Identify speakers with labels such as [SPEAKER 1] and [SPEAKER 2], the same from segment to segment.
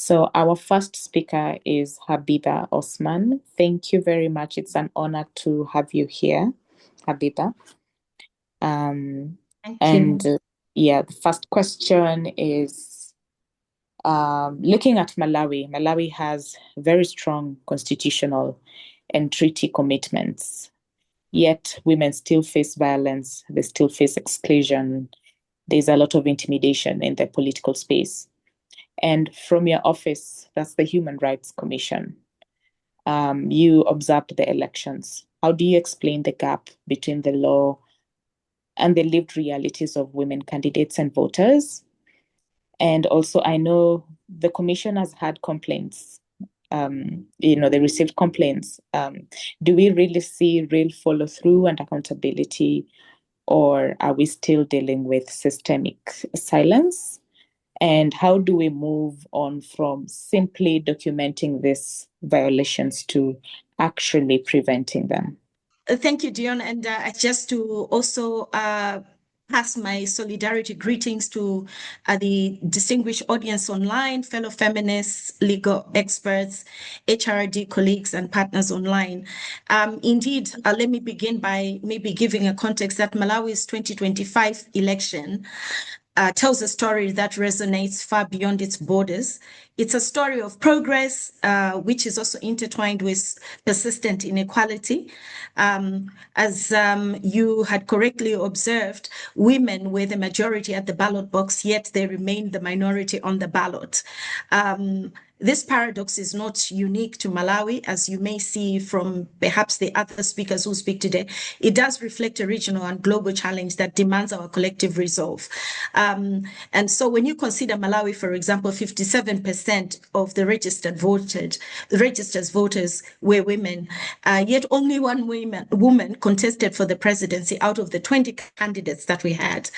[SPEAKER 1] So our first speaker is Habiba Osman. Thank you very much. It's an honor to have you here, Habiba. Um,
[SPEAKER 2] Thank you.
[SPEAKER 1] and yeah, the first question is looking at Malawi. Malawi has very strong constitutional and treaty commitments, yet women still face violence, they still face exclusion. There's a lot of intimidation in the political space. And from your office, that's the Human Rights Commission, you observed the elections. How do you explain the gap between the law and the lived realities of women candidates and voters? And also, I know the commission has had complaints. They received complaints. Do we really see real follow through and accountability, or are we still dealing with systemic silence? And how do we move on from simply documenting these violations to actually preventing them?
[SPEAKER 2] Thank you, Dion. And just to also pass my solidarity greetings to the distinguished audience online, fellow feminists, legal experts, HRD colleagues, and partners online. Indeed, let me begin by maybe giving a context that Malawi's 2025 election tells a story that resonates far beyond its borders. It's a story of progress, which is also intertwined with persistent inequality. As you had correctly observed, women were the majority at the ballot box, yet they remain the minority on the ballot. This paradox is not unique to Malawi, as you may see from perhaps the other speakers who speak today. It does reflect a regional and global challenge that demands our collective resolve. And so when you consider Malawi, for example, 57% of the registered voters were women, yet only one woman contested for the presidency out of the 20 candidates that we had.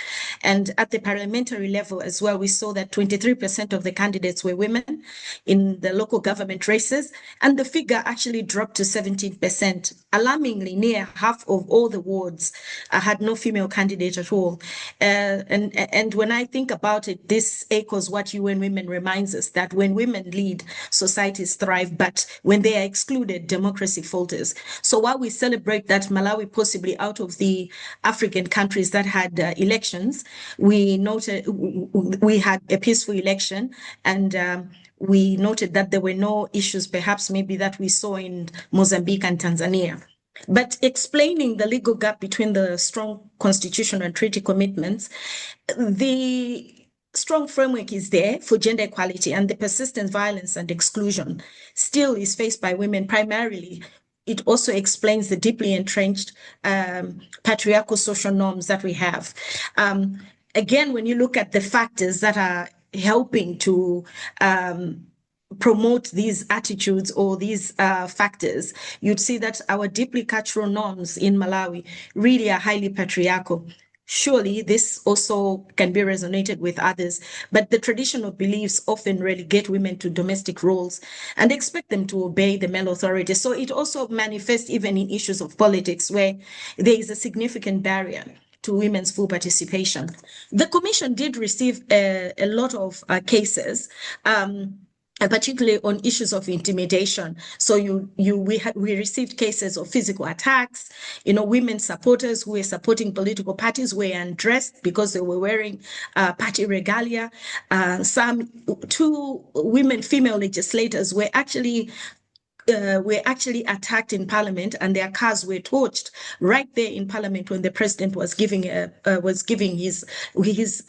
[SPEAKER 2] And at the parliamentary level as well, we saw that 23% of the candidates were women in the local government races, and the figure actually dropped to 17%. Alarmingly, near half of all the wards had no female candidate at all. And when I think about it, this echoes what UN Women reminds us, that when women lead, societies thrive, but when they are excluded, democracy falters. So while we celebrate that Malawi, possibly out of the African countries that had elections, we noted we had a peaceful election, and we noted that there were no issues, perhaps maybe that we saw in Mozambique and Tanzania. But explaining the legal gap between the strong constitutional and treaty commitments, the strong framework is there for gender equality, and the persistent violence and exclusion still is faced by women primarily. It also explains the deeply entrenched patriarchal social norms that we have. Again, when you look at the factors that are helping to promote these attitudes or these factors, you'd see that our deeply cultural norms in Malawi really are highly patriarchal. Surely this also can be resonated with others, but the traditional beliefs often relegate women to domestic roles and expect them to obey the male authority. So it also manifests even in issues of politics, where there is a significant barrier to women's full participation. The Commission did receive a lot of cases, particularly on issues of intimidation. So we received cases of physical attacks. Women supporters who were supporting political parties were undressed because they were wearing party regalia. Two women female legislators were actually attacked in Parliament, and their cars were torched right there in Parliament when the president was giving his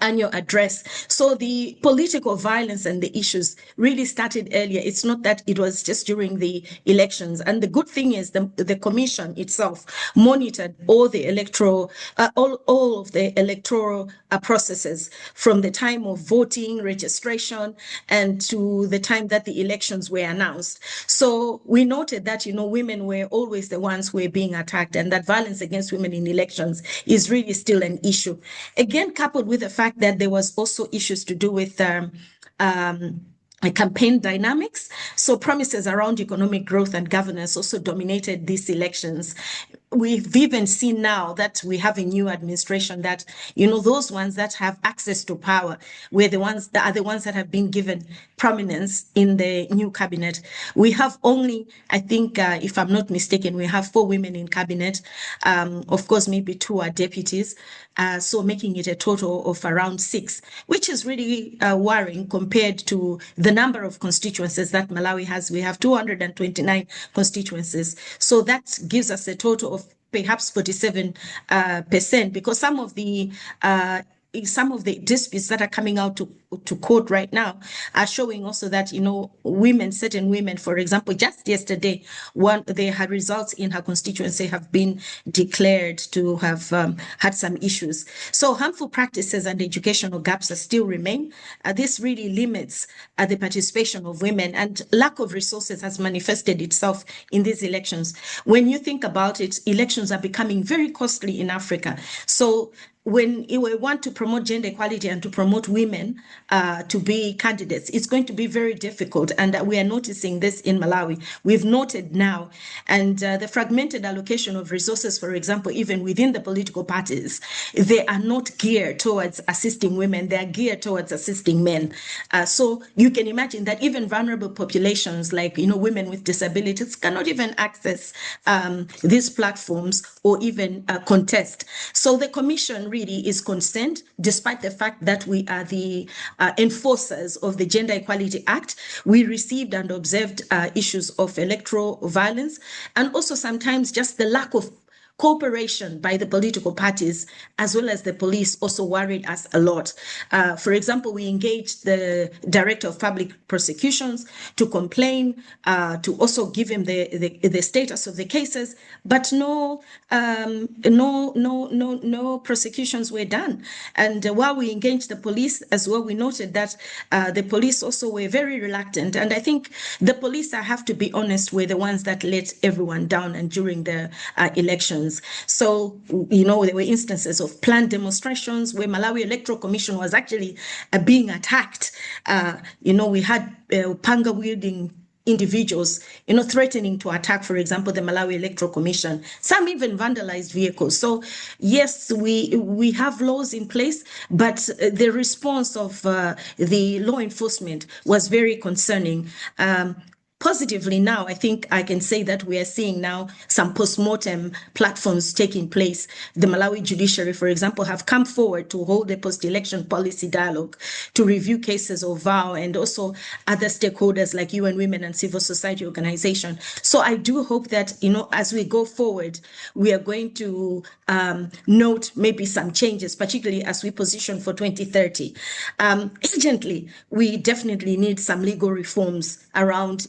[SPEAKER 2] annual address. So the political violence and the issues really started earlier. It's not that it was just during the elections. And the good thing is the commission itself monitored all the all of the electoral processes, from the time of voting, registration, and to the time that the elections were announced. So we noted that, women were always the ones who were being attacked, and that violence against women in elections is really still an issue. Again, coupled with the fact that there was also issues to do with campaign dynamics. So promises around economic growth and governance also dominated these elections. we've even seen now that we have a new administration that, those ones that have access to power were the ones that are the ones that have been given prominence in the new cabinet. We have only, I think, if I'm not mistaken, we have 4 women in cabinet. Of course, maybe 2 are deputies. So making it a total of around 6, which is really worrying compared to the number of constituencies that Malawi has. We have 229 constituencies. So that gives us a total of perhaps 47%, because some of the disputes that are coming out to court right now are showing also that, certain women, for example, just yesterday, they had results in her constituency have been declared to have had some issues. So harmful practices and educational gaps are still remain. This really limits the participation of women, and lack of resources has manifested itself in these elections. When you think about it, elections are becoming very costly in Africa. So when we want to promote gender equality and to promote women to be candidates, it's going to be very difficult. And we are noticing this in Malawi. We've noted now. And the fragmented allocation of resources, for example, even within the political parties, they are not geared towards assisting women. They are geared towards assisting men. So you can imagine that even vulnerable populations like, women with disabilities cannot even access these platforms or even contest. So the commission really is concerned, despite the fact that we are the enforcers of the Gender Equality Act. We received and observed issues of electoral violence, and also sometimes just the lack of cooperation by the political parties as well as the police also worried us a lot. For example, we engaged the Director of Public Prosecutions to complain, to also give him the status of the cases, but no prosecutions were done. And while we engaged the police as well, we noted that the police also were very reluctant. And I think the police, I have to be honest, were the ones that let everyone down and during the elections. So, there were instances of planned demonstrations where Malawi Electoral Commission was actually being attacked. We had panga wielding individuals, threatening to attack, for example, the Malawi Electoral Commission. Some even vandalized vehicles. So, yes, we have laws in place, but the response of the law enforcement was very concerning. Positively now, I think I can say that we are seeing now some post-mortem platforms taking place. The Malawi judiciary, for example, have come forward to hold a post-election policy dialogue to review cases of vow, and also other stakeholders like UN Women and civil society organizations. So I do hope that, as we go forward, we are going to note maybe some changes, particularly as we position for 2030. Urgently, we definitely need some legal reforms around,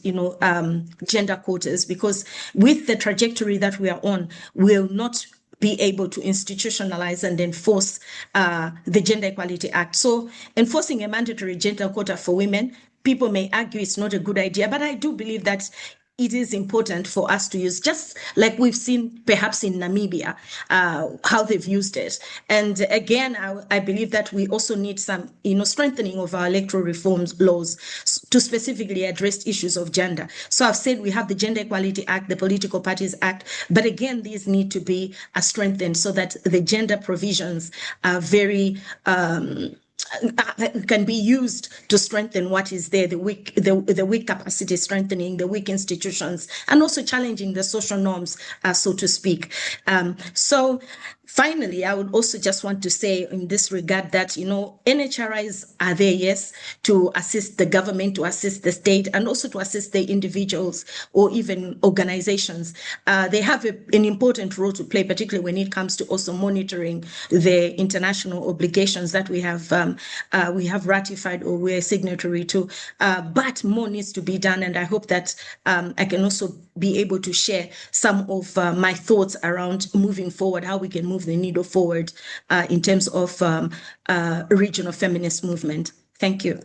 [SPEAKER 2] gender quotas, because with the trajectory that we are on, we'll not be able to institutionalize and enforce the Gender Equality Act. So enforcing a mandatory gender quota for women, people may argue it's not a good idea, but I do believe that it is important for us to use, just like we've seen perhaps in Namibia, how they've used it. And again, I believe that we also need some, strengthening of our electoral reforms laws to specifically address issues of gender. So I've said we have the Gender Equality Act, the Political Parties Act, but again, these need to be strengthened so that the gender provisions are very can be used to strengthen what is there, the weak capacity strengthening, the weak institutions, and also challenging the social norms, so to speak. So finally, I would also just want to say in this regard that, NHRIs are there, yes, to assist the government, to assist the state, and also to assist the individuals or even organizations. They have an important role to play, particularly when it comes to also monitoring the international obligations that we have ratified or we're signatory to. But more needs to be done, and I hope that I can also be able to share some of my thoughts around moving forward, how we can move the needle forward in terms of regional feminist movement. Thank you.